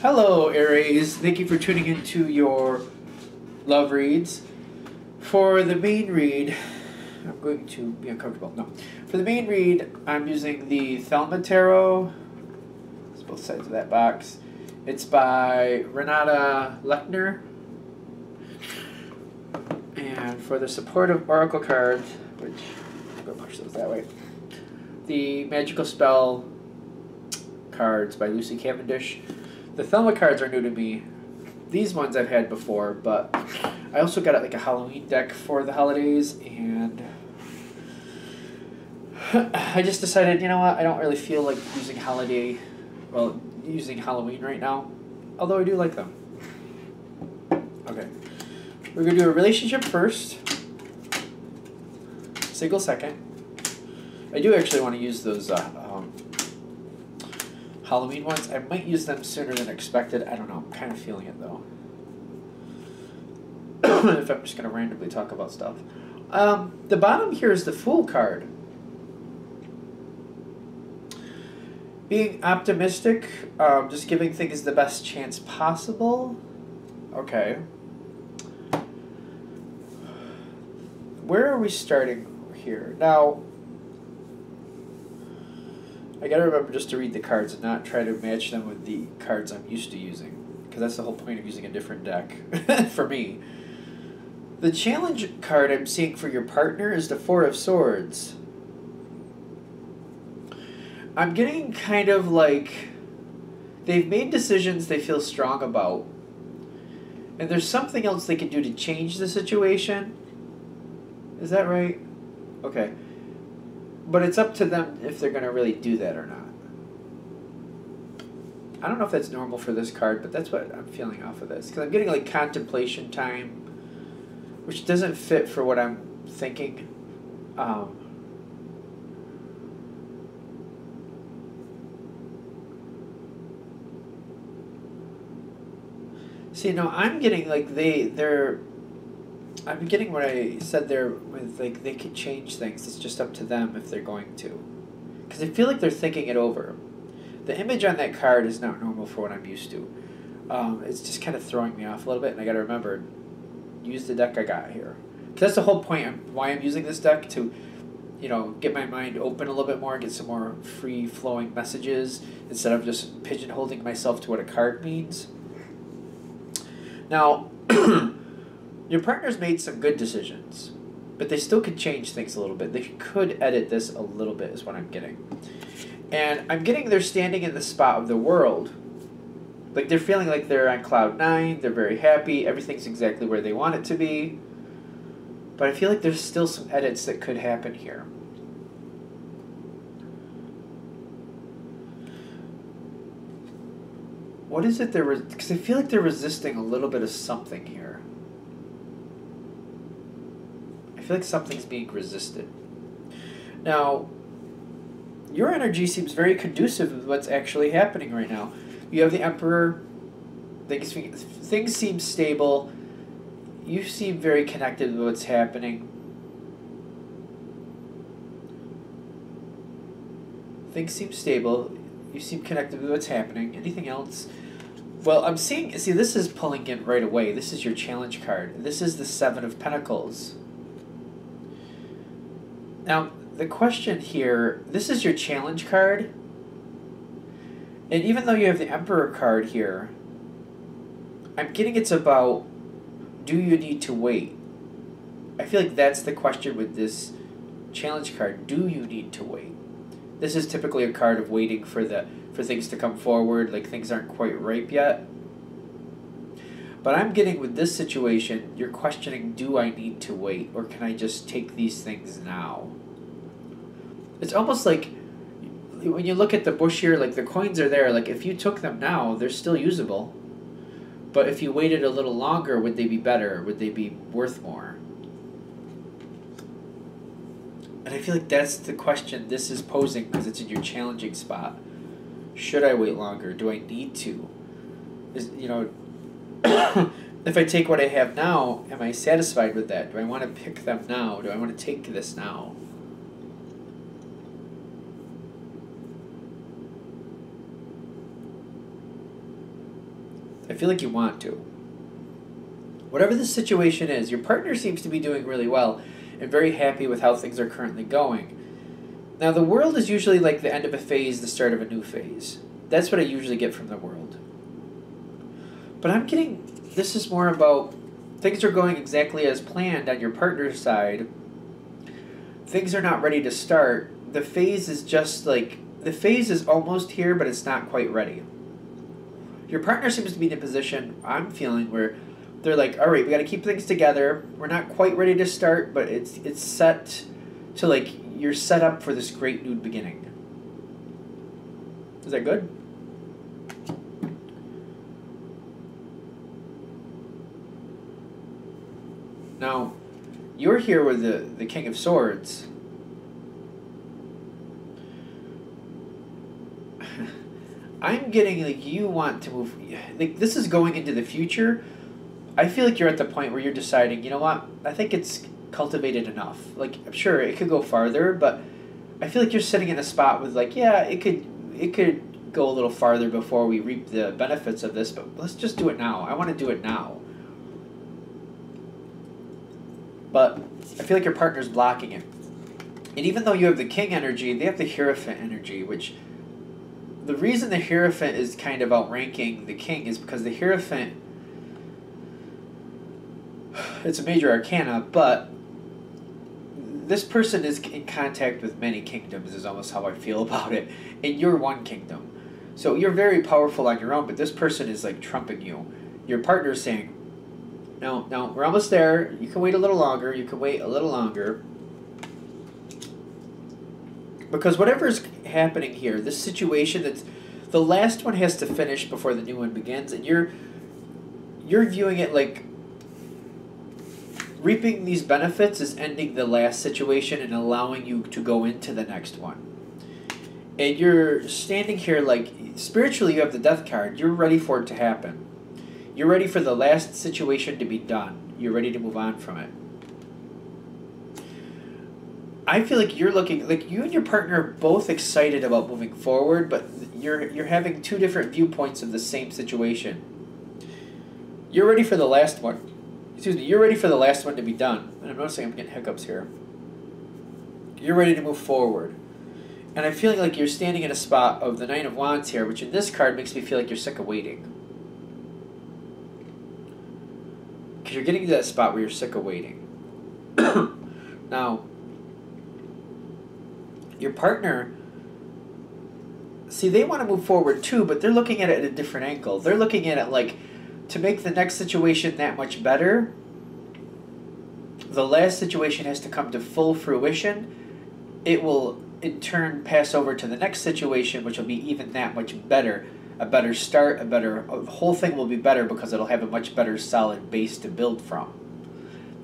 Hello, Aries. Thank you for tuning into your love reads. For the main read, I'm going to be uncomfortable. No. For the main read, I'm using the Thelma Tarot. It's both sides of that box. It's by Renata Lechner. And for the supportive oracle cards, which I'm going to push those that way, the Magical Spell cards by Lucy Cavendish. The Thelma cards are new to me. These ones I've had before, but I also got like a Halloween deck for the holidays, and I just decided, you know what, I don't really feel like using using Halloween right now, although I do like them. Okay, we're going to do a relationship first, single second. I do actually want to use those Halloween ones. I might use them sooner than expected. I don't know. I'm kind of feeling it, though. If I'm just going to randomly talk about stuff. The bottom here is the Fool card. Being optimistic, just giving things the best chance possible. Okay. Where are we starting here? Now, I gotta remember just to read the cards and not try to match them with the cards I'm used to using, because that's the whole point of using a different deck for me. The challenge card I'm seeing for your partner is the Four of Swords. I'm getting kind of like they've made decisions they feel strong about, and there's something else they can do to change the situation. Is that right? Okay. But it's up to them if they're going to really do that or not. I don't know if that's normal for this card, but that's what I'm feeling off of this. Because I'm getting like contemplation time, which doesn't fit for what I'm thinking. See, no, I'm getting like I'm getting what I said there with, like, they can change things. It's just up to them if they're going to. Because I feel like they're thinking it over. The image on that card is not normal for what I'm used to. It's just kind of throwing me off a little bit, and I got to remember, use the deck I got here. Because that's the whole point why I'm using this deck, to, you know, get my mind open a little bit more, get some more free-flowing messages, instead of just pigeonholing myself to what a card means. Now, your partner's made some good decisions, but they still could change things a little bit. They could edit this a little bit is what I'm getting. And I'm getting they're standing in the spot of the world. Like they're feeling like they're on cloud 9, they're very happy, everything's exactly where they want it to be. But I feel like there's still some edits that could happen here. What is it because I feel like they're resisting a little bit of something here. I feel like something's being resisted. Now, your energy seems very conducive with what's actually happening right now. You have the Emperor. Things seem stable. You seem very connected with what's happening. Things seem stable. You seem connected with what's happening. Anything else? Well, I'm seeing... See, this is pulling in right away. This is your challenge card. This is the Seven of Pentacles. Now, the question here... This is your challenge card. And even though you have the Emperor card here, I'm getting it's about... Do you need to wait? I feel like that's the question with this challenge card. Do you need to wait? This is typically a card of waiting for things to come forward, like things aren't quite ripe yet. But I'm getting with this situation, you're questioning, do I need to wait, or can I just take these things now? It's almost like when you look at the bush here, like the coins are there, like if you took them now, they're still usable. But if you waited a little longer, would they be better? Would they be worth more? And I feel like that's the question this is posing, because it's in your challenging spot. Should I wait longer? Do I need to? If I take what I have now, am I satisfied with that? Do I want to pick them now? Do I want to take this now? I feel like you want to. Whatever the situation is, your partner seems to be doing really well and very happy with how things are currently going. Now, the world is usually like the end of a phase, the start of a new phase. That's what I usually get from the world. But I'm getting, this is more about things are going exactly as planned on your partner's side. Things are not ready to start. The phase is just like, the phase is almost here, but it's not quite ready. Your partner seems to be in a position, I'm feeling, where they're like, all right, we got to keep things together. We're not quite ready to start, but it's set to like, you're set up for this great new beginning. Is that good? Now, you're here with the King of Swords. I'm getting like you want to move, like this is going into the future. I feel like you're at the point where you're deciding, you know what, I think it's cultivated enough. Like, I'm sure it could go farther, but I feel like you're sitting in a spot with like, yeah, it could go a little farther before we reap the benefits of this, but let's just do it now. I want to do it now. But I feel like your partner's blocking it. And even though you have the King energy, they have the Hierophant energy, which the reason the Hierophant is kind of outranking the King is because the Hierophant, it's a major arcana, but this person is in contact with many kingdoms is almost how I feel about it. And you're one kingdom. So you're very powerful on your own, but this person is like trumping you. Your partner is saying, no, we're almost there. You can wait a little longer. You can wait a little longer. Because whatever is happening here, this situation, that's the last one has to finish before the new one begins, and you're viewing it like reaping these benefits is ending the last situation and allowing you to go into the next one. And you're standing here like, spiritually you have the Death card. You're ready for it to happen. You're ready for the last situation to be done. You're ready to move on from it. I feel like you're looking, like you and your partner are both excited about moving forward, but you're having two different viewpoints of the same situation. You're ready for the last one. Excuse me, you're ready for the last one to be done. And I'm noticing I'm getting hiccups here. You're ready to move forward. And I'm feeling like you're standing in a spot of the Nine of Wands here, which in this card makes me feel like you're sick of waiting. Because you're getting to that spot where you're sick of waiting. Now, your partner, see, they want to move forward too, but they're looking at it at a different angle. They're looking at it like, to make the next situation that much better, the last situation has to come to full fruition. It will, in turn, pass over to the next situation, which will be even that much better. A better start, the whole thing will be better because it'll have a much better solid base to build from.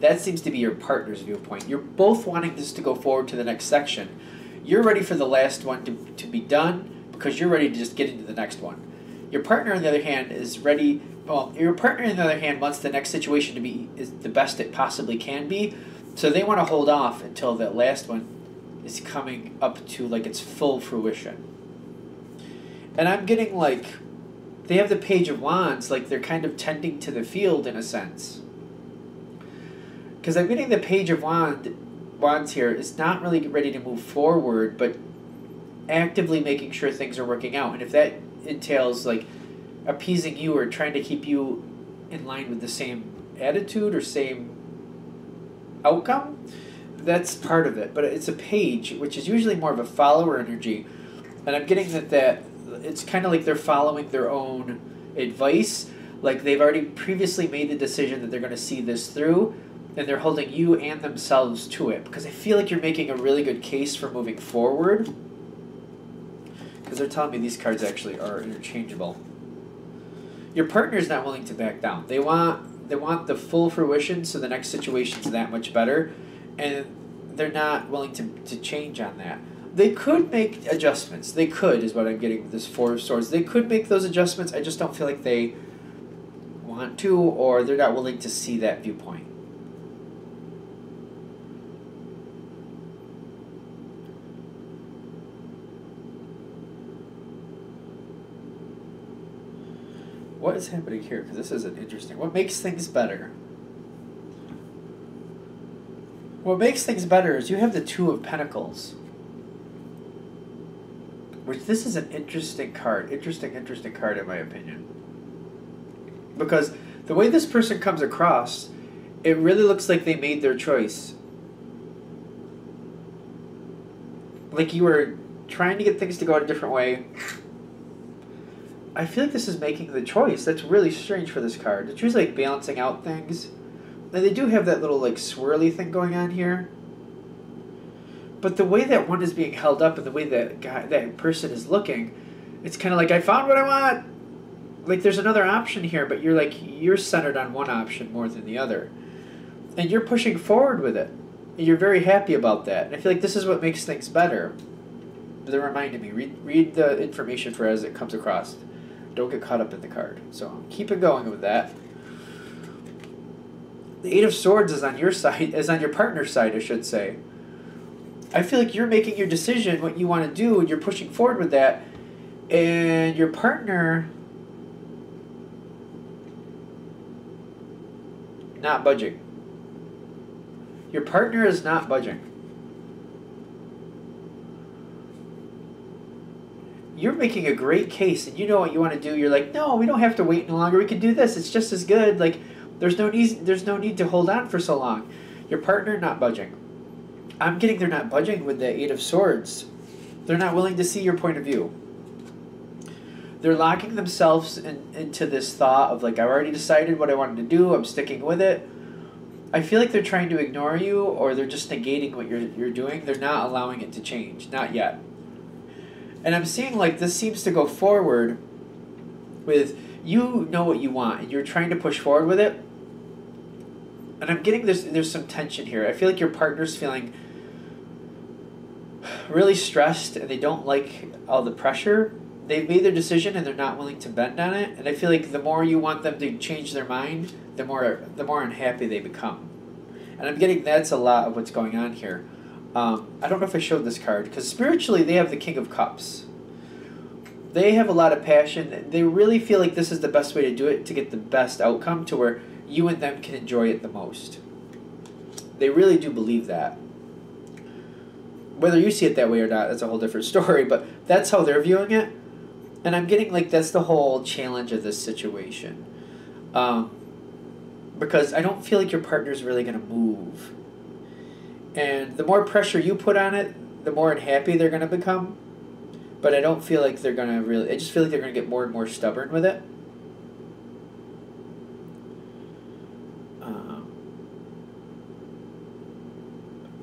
That seems to be your partner's viewpoint. You're both wanting this to go forward to the next section. You're ready for the last one to be done because you're ready to just get into the next one. Your partner, on the other hand, is ready. Well, your partner, on the other hand, wants the next situation to be is the best it possibly can be. So they want to hold off until that last one is coming up to like its full fruition. And I'm getting like, they have the Page of Wands, like they're kind of tending to the field in a sense. Because I'm getting the Page of Wands here is not really ready to move forward, but actively making sure things are working out. And if that entails like appeasing you or trying to keep you in line with the same attitude or same outcome, that's part of it. But it's a page, which is usually more of a follower energy. And I'm getting that it's kind of like they're following their own advice. Like they've already previously made the decision that they're going to see this through, and they're holding you and themselves to it. Because I feel like you're making a really good case for moving forward. Because they're telling me these cards actually are interchangeable. Your partner's not willing to back down. They want the full fruition, so the next situation's that much better, and they're not willing to change on that. They could make adjustments. They could, is what I'm getting with this Four of Swords. They could make those adjustments. I just don't feel like they want to, or they're not willing to see that viewpoint. What is happening here? Because this isn't interesting. What makes things better? What makes things better is you have the Two of Pentacles. Which, this is an interesting card. Interesting card in my opinion. Because the way this person comes across, it really looks like they made their choice. Like you were trying to get things to go a different way. I feel like this is making the choice. That's really strange for this card. It's usually like balancing out things. And they do have that little like swirly thing going on here. But the way that one is being held up and the way that person is looking, it's kind of like, I found what I want. Like there's another option here, but you're centered on one option more than the other. And you're pushing forward with it. And you're very happy about that. And I feel like this is what makes things better. They're reminding me, read the information for as it comes across. Don't get caught up in the card. So keep it going with that. The Eight of Swords is on your side, is on your partner's side, I should say. I feel like you're making your decision, what you want to do, and you're pushing forward with that. And your partner not budging. Your partner is not budging. You're making a great case, and you know what you want to do. You're like, no, we don't have to wait any longer. We can do this. It's just as good. Like, there's no need to hold on for so long. Your partner not budging. I'm getting they're not budging with the Eight of Swords. They're not willing to see your point of view. They're locking themselves into this thought of like, I've already decided what I wanted to do. I'm sticking with it. I feel like they're trying to ignore you, or they're just negating what you're doing. They're not allowing it to change. Not yet. And I'm seeing like this seems to go forward with you know what you want, and you're trying to push forward with it. And I'm getting there's some tension here. I feel like your partner's feeling really stressed, and they don't like all the pressure. They've made their decision, and they're not willing to bend on it. And I feel like the more you want them to change their mind, the more unhappy they become. And I'm getting that's a lot of what's going on here. I don't know if I showed this card, because spiritually they have the King of Cups. They have a lot of passion. They really feel like this is the best way to do it, to get the best outcome, to where you and them can enjoy it the most. They really do believe that. Whether you see it that way or not, that's a whole different story, but that's how they're viewing it. And I'm getting like that's the whole challenge of this situation. Because I don't feel like your partner's really going to move. And the more pressure you put on it, the more unhappy they're going to become. But I don't feel like they're going to really... I just feel like they're going to get more and more stubborn with it.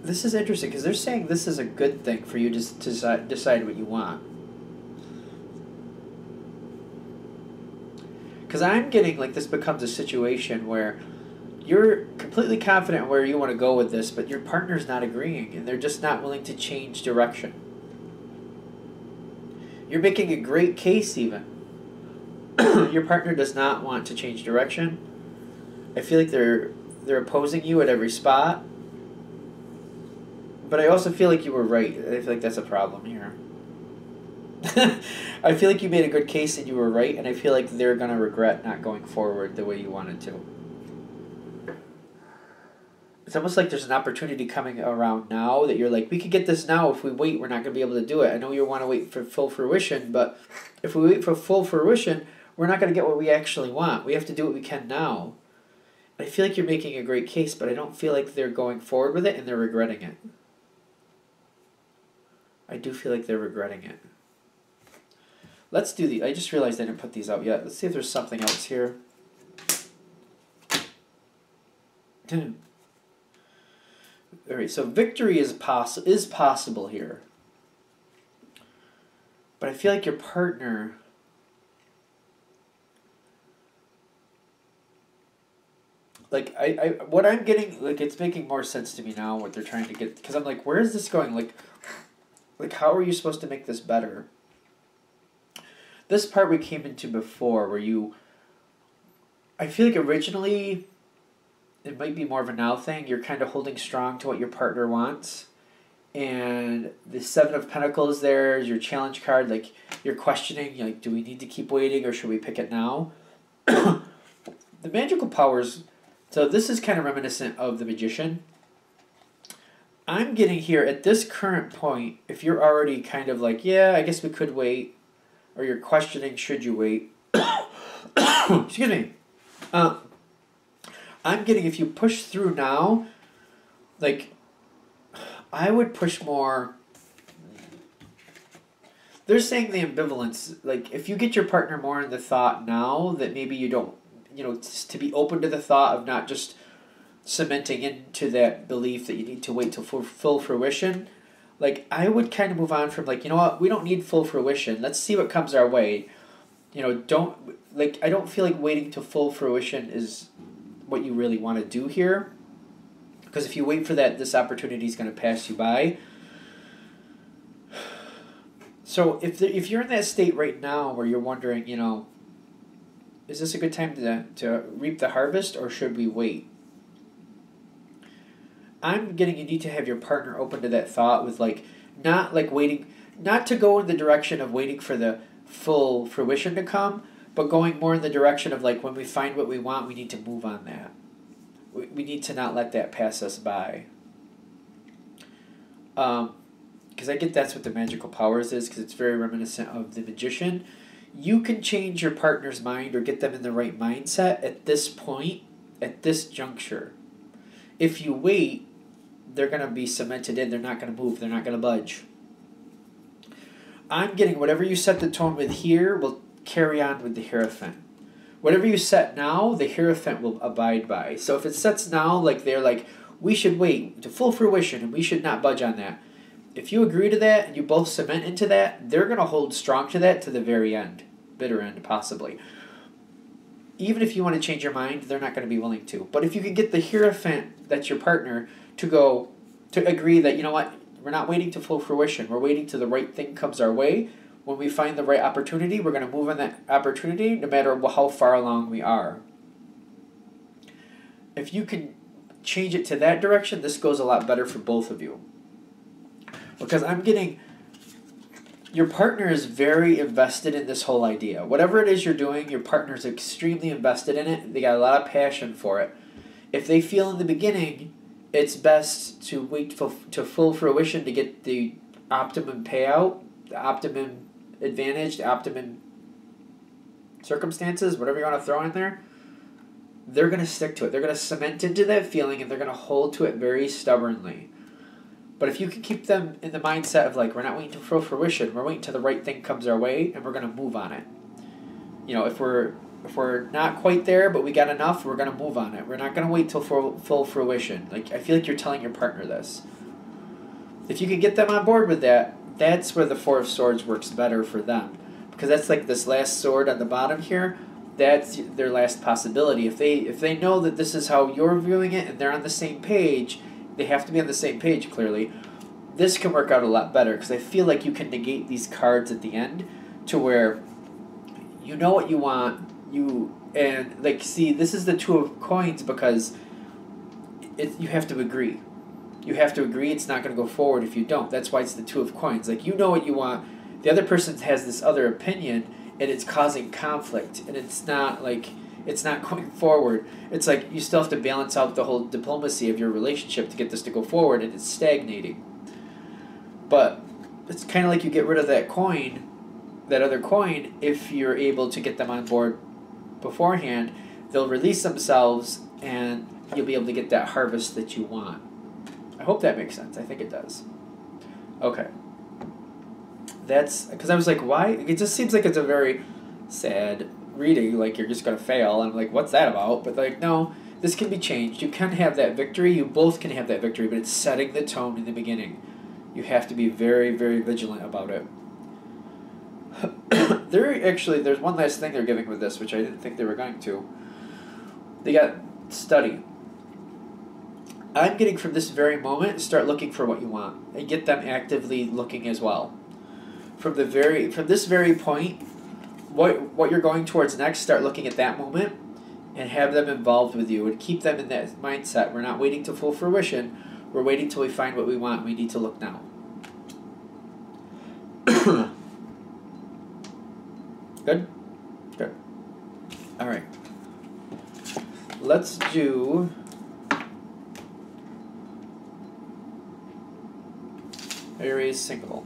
This is interesting, because they're saying this is a good thing for you to decide what you want. Because I'm getting like this becomes a situation where you're completely confident where you want to go with this, but your partner's not agreeing, and they're just not willing to change direction. You're making a great case even. Your partner does not want to change direction. I feel like they're opposing you at every spot. But I also feel like you were right. I feel like that's a problem here. I feel like you made a good case and you were right, and I feel like they're going to regret not going forward the way you wanted to. It's almost like there's an opportunity coming around now that you're like, we could get this now. If we wait, we're not going to be able to do it. I know you want to wait for full fruition, but if we wait for full fruition, we're not going to get what we actually want. We have to do what we can now. I feel like you're making a great case, but I don't feel like they're going forward with it and they're regretting it. I do feel like they're regretting it. Let's do the... I just realized I didn't put these out yet. Let's see if there's something else here. Alright, so victory is possible here. But I feel like your partner... Like, what I'm getting... Like, it's making more sense to me now, what they're trying to get... Because I'm like, where is this going? Like, how are you supposed to make this better? This part we came into before, where you... I feel like originally, it might be more of a now thing. You're kind of holding strong to what your partner wants. And the Seven of Pentacles there is your challenge card. Like, you're questioning, like, do we need to keep waiting or should we pick it now? The magical powers, so this is kind of reminiscent of the magician. I'm getting here at this current point, if you're already kind of like, yeah, I guess we could wait, or you're questioning, should you wait? Excuse me. I'm getting, if you push through now, like, I would push more. They're saying the ambivalence, like, if you get your partner more in the thought now that maybe you don't, to be open to the thought of not just cementing into that belief that you need to wait till full fruition, like, I would kind of move on from, like, you know what, we don't need full fruition. Let's see what comes our way. I don't feel like waiting to full fruition is what you really want to do here. Because if you wait for that, this opportunity is going to pass you by. So if you're in that state right now where you're wondering, is this a good time to reap the harvest, or should we wait? I'm getting you need to have your partner open to that thought with, like, not like waiting, not to go in the direction of waiting for the full fruition to come, but going more in the direction of, like, when we find what we want, we need to move on that. We need to not let that pass us by. Because I get that's what the magical powers is, because it's very reminiscent of the magician. You can change your partner's mind or get them in the right mindset at this point, at this juncture. If you wait, they're going to be cemented in. They're not going to move. They're not going to budge. I'm getting whatever you set the tone with here will carry on with the Hierophant. Whatever you set now, the Hierophant will abide by. So if it sets now, like, they're like, we should wait to full fruition and we should not budge on that. If you agree to that and you both cement into that, they're going to hold strong to that to the very end. Bitter end, possibly. Even if you want to change your mind, they're not going to be willing to. But if you can get the Hierophant, that's your partner, to agree that, you know what, we're not waiting to full fruition. We're waiting till the right thing comes our way. When we find the right opportunity, we're going to move on that opportunity no matter how far along we are. If you can change it to that direction, this goes a lot better for both of you. Because I'm getting, your partner is very invested in this whole idea. Whatever it is you're doing, your partner is extremely invested in it. They got a lot of passion for it. If they feel in the beginning it's best to wait to full fruition to get the optimum payout, the optimum advantage, the optimum circumstances, whatever you want to throw in there, they're going to stick to it. They're going to cement into that feeling, and they're going to hold to it very stubbornly. But if you can keep them in the mindset of, like, we're not waiting to full fruition, we're waiting till the right thing comes our way, and we're going to move on it. If we're not quite there, but we got enough, we're going to move on it. We're not going to wait till full fruition. Like, I feel like you're telling your partner this. If you can get them on board with that, that's where the Four of Swords works better for them. Because that's like this last sword on the bottom here. That's their last possibility. If they know that this is how you're viewing it and they're on the same page, they have to be on the same page, clearly. This can work out a lot better because I feel like you can negate these cards at the end to where you know what you want. See, this is the Two of Coins because you have to agree. You have to agree it's not going to go forward if you don't. That's why it's the Two of Coins. Like, you know what you want. The other person has this other opinion, and it's causing conflict, and it's not going forward. It's like you still have to balance out the whole diplomacy of your relationship to get this to go forward, and it's stagnating. But it's kind of like you get rid of that coin, that other coin, if you're able to get them on board beforehand. They'll release themselves, and you'll be able to get that harvest that you want. I hope that makes sense. I think it does. Okay. That's because I was like, why? It just seems like it's a very sad reading, like you're just going to fail. And I'm like, what's that about? But, like, no, this can be changed. You can have that victory. You both can have that victory, but it's setting the tone in the beginning. You have to be very, very vigilant about it. There's one last thing they're giving with this, which I didn't think they were going to. They got study. I'm getting from this very moment, start looking for what you want and get them actively looking as well. From this very point, what you're going towards next, start looking at that moment and have them involved with you and keep them in that mindset. We're not waiting to full fruition. We're waiting till we find what we want. We need to look now. Good? Good. All right. Let's do Aries single.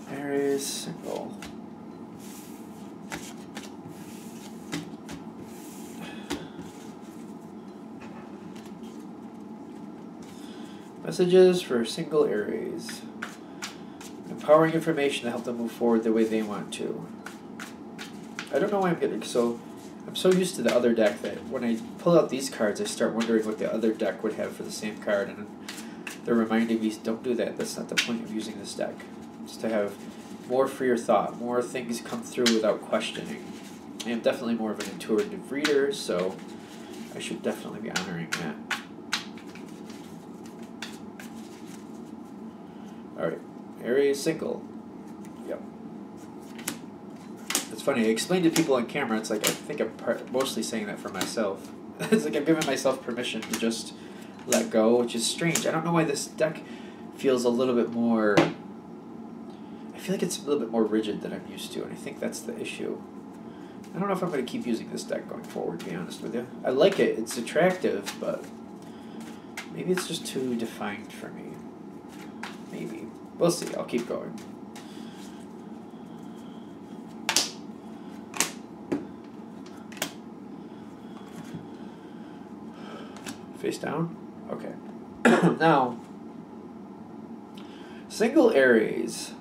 Aries single. Messages for single Aries. Empowering information to help them move forward the way they want to. I don't know why I'm so used to the other deck that when I pull out these cards, I start wondering what the other deck would have for the same card, and they're reminding me, don't do that. That's not the point of using this deck. It's to have more freer thought, more things come through without questioning. I am definitely more of an intuitive reader, so I should definitely be honoring that. Alright, Aries single. Yep. It's funny, I explained to people on camera, it's like I think I'm mostly saying that for myself. It's like I'm giving myself permission to just let go, which is strange. I don't know why this deck feels a little bit more... I feel like it's a little bit more rigid than I'm used to, and I think that's the issue. I don't know if I'm going to keep using this deck going forward, to be honest with you. I like it, it's attractive, but maybe it's just too defined for me. Maybe. We'll see, I'll keep going. Face down? Okay. Now, single Aries.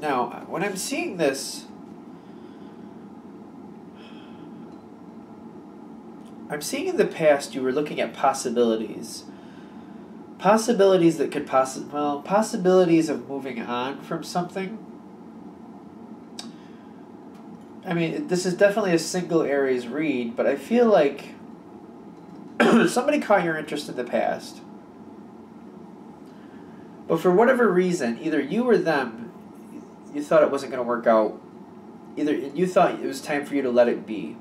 Now, when I'm seeing this, I'm seeing in the past you were looking at possibilities. Possibilities that could possibilities of moving on from something. I mean, this is definitely a single Aries read, but I feel like somebody caught your interest in the past. But for whatever reason, either you or them, you thought it wasn't going to work out. Either you thought it was time for you to let it be.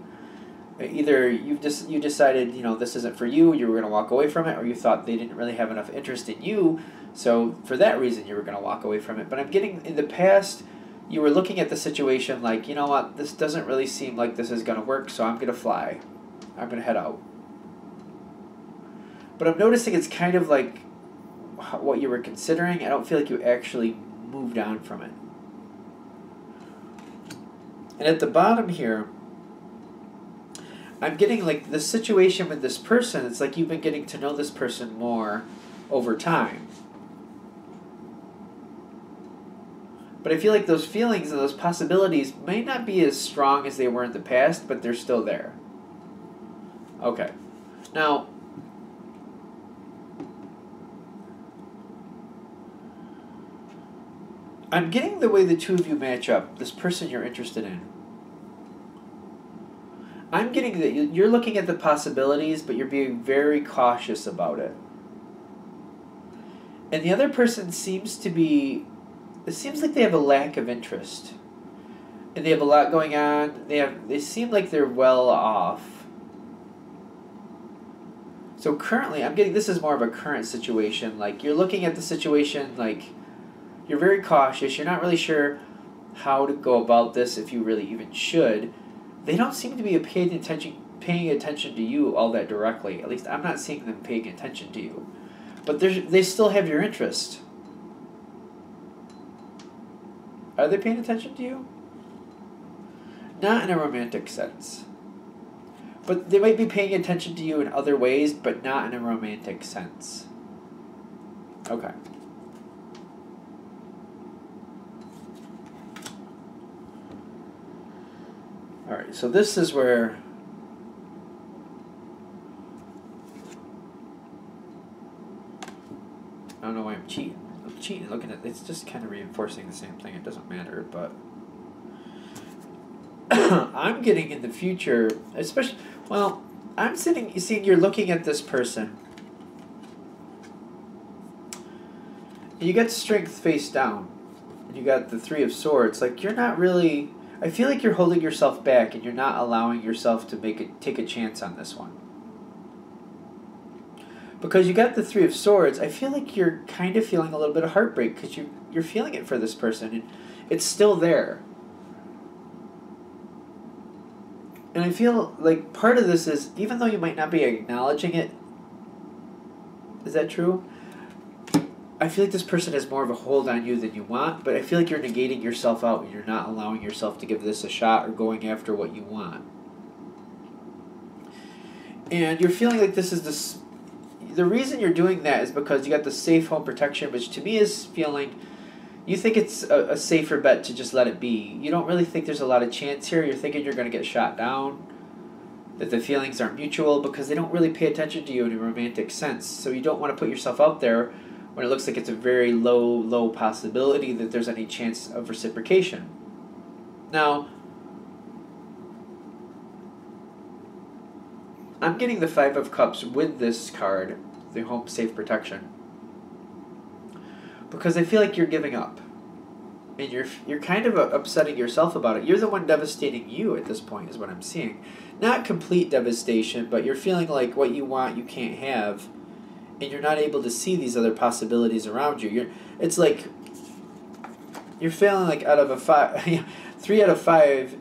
Either you decided, this isn't for you, you were going to walk away from it, or you thought they didn't really have enough interest in you, so for that reason you were going to walk away from it. But I'm getting, in the past, you were looking at the situation like, you know what, this doesn't really seem like this is going to work, so I'm going to fly. I'm going to head out. But I'm noticing it's kind of like what you were considering. I don't feel like you actually moved on from it. And at the bottom here, I'm getting like the situation with this person, it's like you've been getting to know this person more over time. But I feel like those feelings and those possibilities may not be as strong as they were in the past, but they're still there. Okay. Now, I'm getting the way the two of you match up, this person you're interested in. I'm getting that you're looking at the possibilities, but you're being very cautious about it. And the other person seems to be, it seems like they have a lack of interest. And they have a lot going on. They seem like they're well off. So currently, I'm getting, this is more of a current situation. Like, you're looking at the situation, like, you're very cautious. You're not really sure how to go about this, if you really even should. They don't seem to be paying attention to you all that directly. At least I'm not seeing them paying attention to you. But they still have your interest. Are they paying attention to you? Not in a romantic sense. But they might be paying attention to you in other ways, but not in a romantic sense. Okay. Alright, so this is where I don't know why I'm cheating. I'm cheating looking at it's just kind of reinforcing the same thing. It doesn't matter, but I'm getting in the future, especially, well, I'm seeing you're looking at this person. You got strength face down. And you got the Three of Swords. Like, you're not really, I feel like you're holding yourself back and you're not allowing yourself to take a chance on this one. Because you got the Three of Swords, I feel like you're kind of feeling a little bit of heartbreak because you're feeling it for this person, and it's still there. And I feel like part of this is, even though you might not be acknowledging it, is that true? I feel like this person has more of a hold on you than you want, but I feel like you're negating yourself out and you're not allowing yourself to give this a shot or going after what you want. And you're feeling like this is this... The reason you're doing that is because you got the safe home protection, which to me is feeling... You think it's a safer bet to just let it be. You don't really think there's a lot of chance here. You're thinking you're going to get shot down, that the feelings aren't mutual, because they don't really pay attention to you in a romantic sense. So you don't want to put yourself out there when it looks like it's a very low possibility that there's any chance of reciprocation. Now, I'm getting the Five of Cups with this card, the home safe protection, because I feel like you're giving up. And you're kind of upsetting yourself about it. You're the one devastating you at this point, is what I'm seeing. Not complete devastation, but you're feeling like what you want you can't have, and you're not able to see these other possibilities around you. It's like you're feeling like out of a 3 out of 5,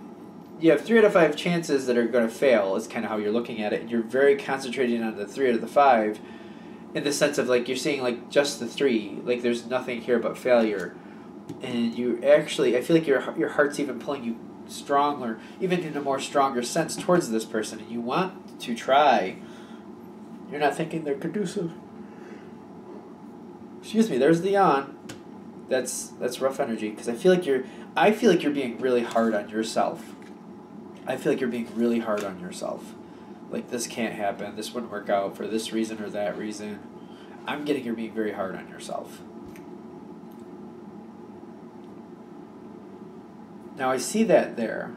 you have 3 out of 5 chances that are going to fail, is kind of how you're looking at it. And you're very concentrating on the 3 out of the 5, in the sense of like you're seeing like just the 3, like there's nothing here but failure. And you actually, I feel like your heart's even pulling you stronger, even in a more stronger sense towards this person, and you want to try. You're not thinking they're conducive. Excuse me, there's the yawn. That's rough energy, because I feel like you're being really hard on yourself. I feel like you're being really hard on yourself. Like, this can't happen, this wouldn't work out for this reason or that reason. I'm getting you're being very hard on yourself. Now I see that there.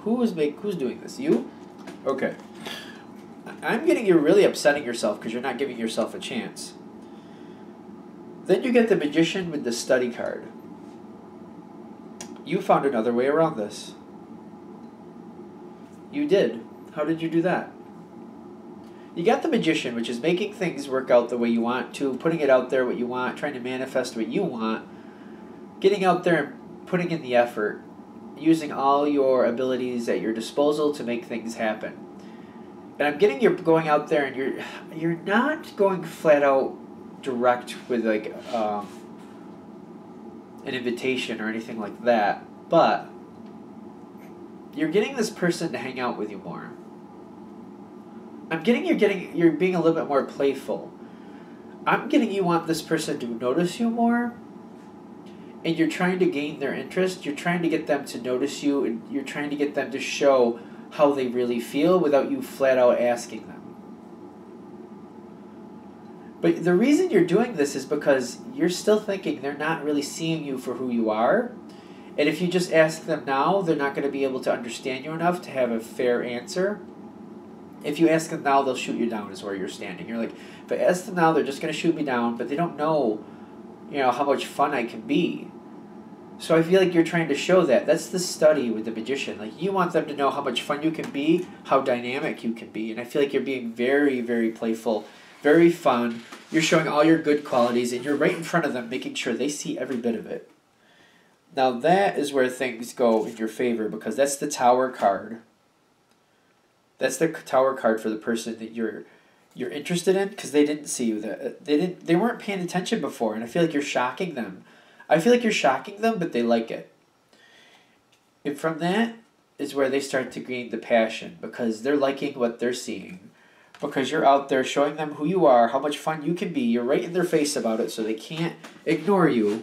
Who's doing this? You? Okay. I'm getting you're really upsetting yourself because you're not giving yourself a chance. Then you get the Magician with the Study card. You found another way around this. You did. How did you do that? You got the Magician, which is making things work out the way you want to, putting it out there what you want, trying to manifest what you want, getting out there and putting in the effort, using all your abilities at your disposal to make things happen. And I'm getting you're going out there and you're not going flat out direct with like an invitation or anything like that, but you're getting this person to hang out with you more. I'm getting you're being a little bit more playful. I'm getting you want this person to notice you more, and you're trying to gain their interest. You're trying to get them to notice you, and you're trying to get them to show how they really feel without you flat out asking them. But the reason you're doing this is because you're still thinking they're not really seeing you for who you are. And if you just ask them now, they're not going to be able to understand you enough to have a fair answer. If you ask them now, they'll shoot you down is where you're standing. You're like, if I ask them now, they're just going to shoot me down, but they don't know, how much fun I can be. So I feel like you're trying to show that. That's the study with the Magician. Like, you want them to know how much fun you can be, how dynamic you can be. And I feel like you're being very, very playful, very fun. You're showing all your good qualities, and you're right in front of them, making sure they see every bit of it. Now that is where things go in your favor, because that's the Tower card. That's the Tower card for the person that you're interested in, because they didn't see you. They weren't paying attention before, and I feel like you're shocking them. I feel like you're shocking them, but they like it. And from that is where they start to gain the passion, because they're liking what they're seeing. Because you're out there showing them who you are, how much fun you can be. You're right in their face about it, so they can't ignore you.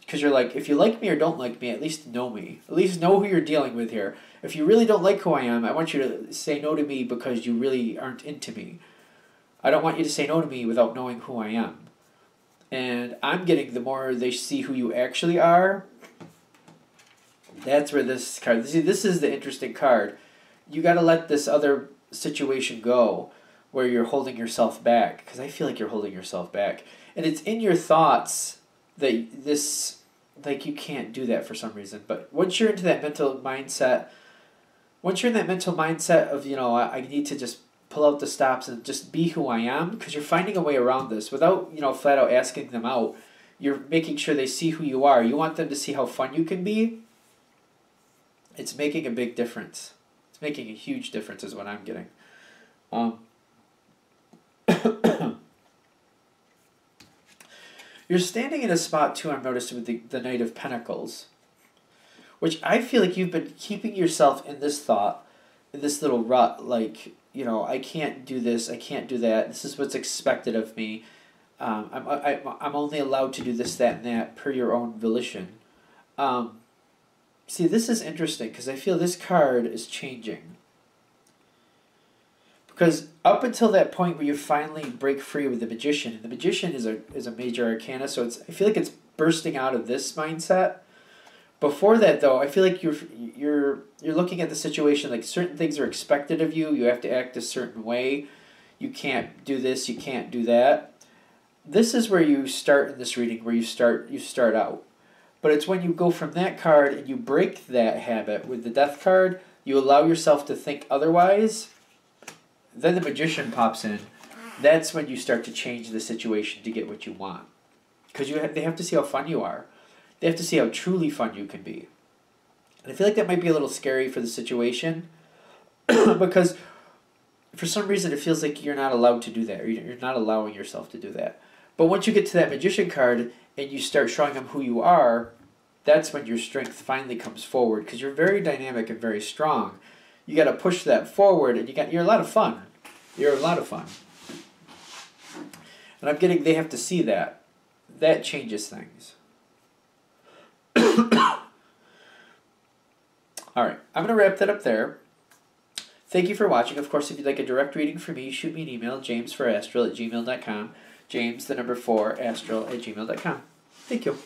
Because you're like, if you like me or don't like me, at least know me. At least know who you're dealing with here. If you really don't like who I am, I want you to say no to me because you really aren't into me. I don't want you to say no to me without knowing who I am. And I'm getting the more they see who you actually are, that's where this card... See, this is the interesting card. You got to let this other situation go where you're holding yourself back. Because I feel like you're holding yourself back. And it's in your thoughts that this... Like, you can't do that for some reason. But once you're into that mental mindset once you're in that mental mindset of, I need to just pull out the stops and just be who I am, because you're finding a way around this without, flat out asking them out. You're making sure they see who you are. You want them to see how fun you can be. It's making a big difference. It's making a huge difference is what I'm getting. You're standing in a spot too, I'm noticing, with the Knight of Pentacles, which I feel like you've been keeping yourself in this thought, in this little rut, like, I can't do this, I can't do that, this is what's expected of me, I'm only allowed to do this, that, and that per your own volition. See, this is interesting, because I feel this card is changing. Because up until that point where you finally break free with the Magician, and the Magician is a major arcana, so I feel like it's bursting out of this mindset. Before that, though, I feel like you're looking at the situation like certain things are expected of you. You have to act a certain way. You can't do this. You can't do that. This is where you start in this reading, where you start out. But it's when you go from that card and you break that habit with the Death card, you allow yourself to think otherwise. Then the Magician pops in. That's when you start to change the situation to get what you want. Because they have to see how fun you are. They have to see how truly fun you can be. And I feel like that might be a little scary for the situation. Because for some reason it feels like you're not allowed to do that. Or you're not allowing yourself to do that. But once you get to that Magician card and you start showing them who you are, that's when your strength finally comes forward. Because you're very dynamic and very strong. You got to push that forward, and you're a lot of fun. You're a lot of fun. And I'm getting, they have to see that. That changes things. All right, I'm going to wrap that up there. Thank you for watching. Of course, if you'd like a direct reading from me, shoot me an email, james4astral@gmail.com. James, the number 4, astral@gmail.com. Thank you.